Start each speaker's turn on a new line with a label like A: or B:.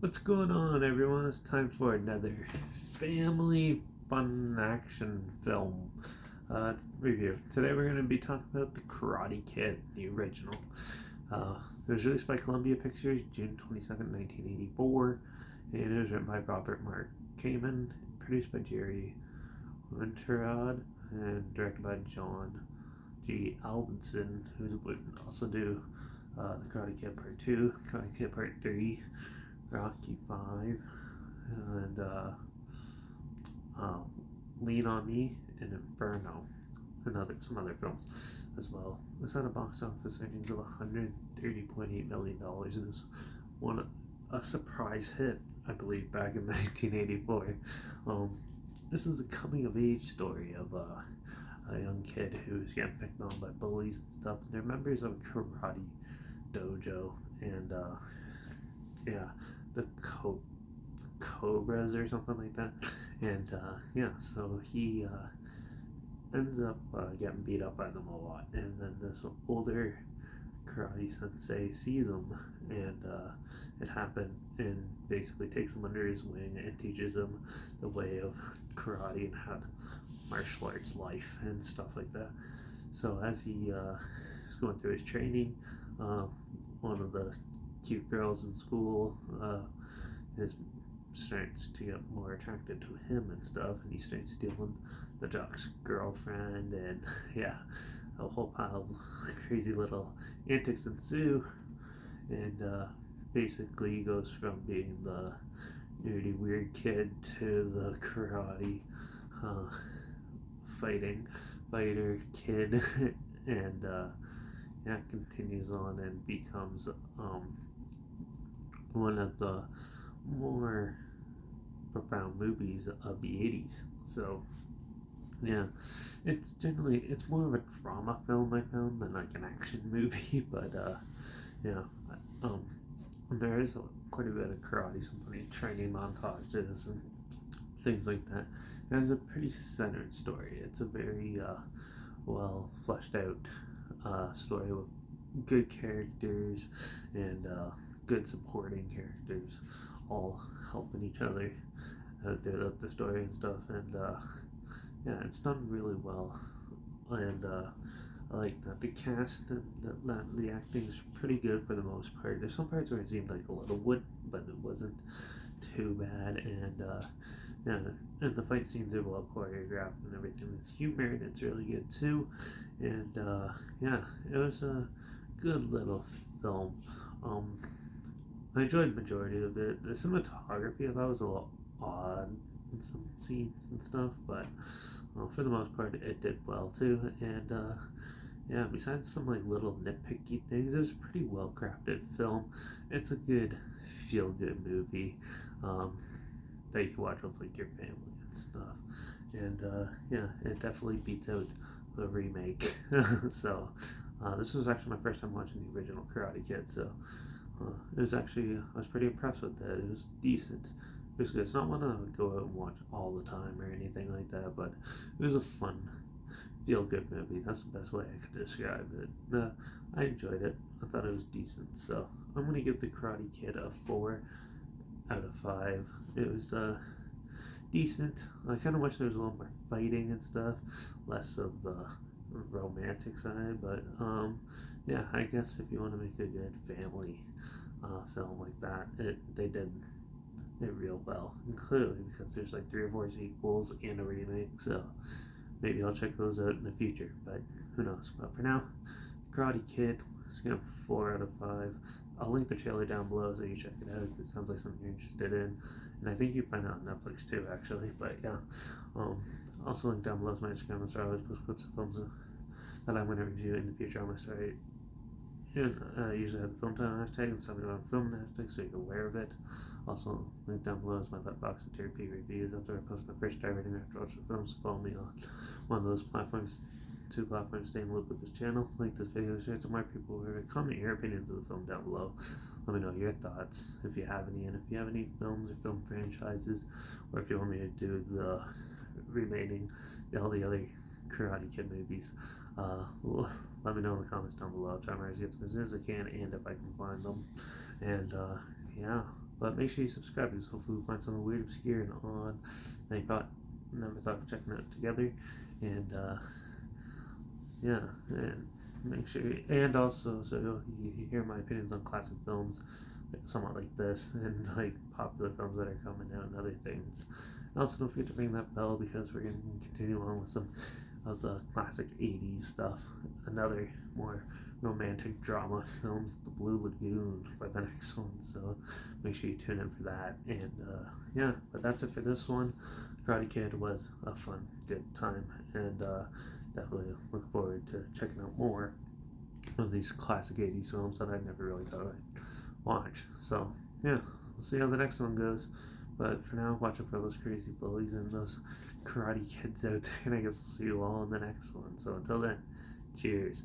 A: What's going on, everyone? It's time for another family fun action film review. Today we're going to be talking about The Karate Kid, the original. It was released by Columbia Pictures June 22nd, 1984, and it was written by Robert Mark Cayman, produced by Jerry Winterrod, and directed by John G. Alvinson, who would also do The Karate Kid Part 2, Karate Kid Part 3, Rocky 5, and Lean on Me, and Inferno, and some other films as well. This had a box office earnings of $130.8 million. It was a surprise hit, I believe, back in 1984. This is a coming of age story of a young kid who's getting picked on by bullies and stuff. They're members of a karate dojo, and the Cobras or something like that. And so he ends up getting beat up by them a lot. And then this older karate sensei sees him, and it happened, and basically takes him under his wing and teaches him the way of karate and how to martial arts life and stuff like that. So as he is going through his training, one of the cute girls in school is starts to get more attracted to him and stuff, and he starts stealing the jock's girlfriend, and a whole pile of crazy little antics ensue, and basically he goes from being the nerdy weird kid to the karate fighter kid, and continues on and becomes one of the more profound movies of the 80s. So it's more of a drama film, I found, than like an action movie. But there is quite a bit of karate, some funny training montages and things like that. It has a pretty centered story. It's a very well fleshed out story with good characters and good supporting characters, all helping each other throughout the story and stuff. And it's done really well. And I like that the cast and the acting is pretty good for the most part. There's some parts where it seemed like a little wooden, but it wasn't too bad. And the fight scenes are well choreographed and everything. It's humor and it's really good too. And it was a good little film. I enjoyed the majority of it. The cinematography I thought was a little odd in some scenes and stuff, but for the most part it did well too. And besides some like little nitpicky things, it was a pretty well crafted film. It's a good feel good movie that you can watch with like your family and stuff. And it definitely beats out the remake. So this was actually my first time watching the original Karate Kid, so it was actually, I was pretty impressed with that. It was decent. It was good. It's not one I would go out and watch all the time or anything like that, but it was a fun, feel good movie. That's the best way I could describe it. I enjoyed it. I thought it was decent. So I'm going to give The Karate Kid a 4 out of 5. It was decent. I kind of wish there was a little more fighting and stuff, less of the romantic side, but I guess if you want to make a good family film like that, they did it real well, and clearly because there's like 3 or 4 sequels and a remake, so maybe I'll check those out in the future, but who knows. But for now, Karate Kid is gonna have 4 out of 5. I'll link the trailer down below so you check it out. It sounds like something you're interested in, and I think you can find it on Netflix too, actually. But also link down below is my Instagram, so I always post clips of films that I'm going to review in the future on my site. And usually have the film time hashtag and something about film hashtag, so you're aware of it. Also, link down below is my Letterbox and therapy reviews. After I post my first try rating after watching films, follow me on one of those platforms. 2 platforms, stay in the loop with this channel. Link this video, share it to more people. Comment your opinions of the film down below. Let me know your thoughts if you have any, and if you have any films or film franchises, or if you want me to do the remaining all the other Karate Kid movies. Let me know in the comments down below. I'll try my best to get them as soon as I can, and if I can find them. And But make sure you subscribe because hopefully we'll find something weird, obscure, and odd that you never thought of checking out together. And yeah, and make sure, and also so you hear my opinions on classic films, somewhat like this, and like popular films that are coming out and other things. Also, don't forget to ring that bell because we're going to continue on with some of the classic 80s stuff. Another more romantic drama films, The Blue Lagoon, for the next one. So make sure you tune in for that. And yeah, but that's it for this one. Karate Kid was a fun, good time, and definitely look forward to checking out more of these classic 80s films that I never really thought I'd watch. So yeah, we'll see how the next one goes. But for now, watch out for those crazy bullies and those karate kids out there. And I guess I'll see you all in the next one. So until then, cheers.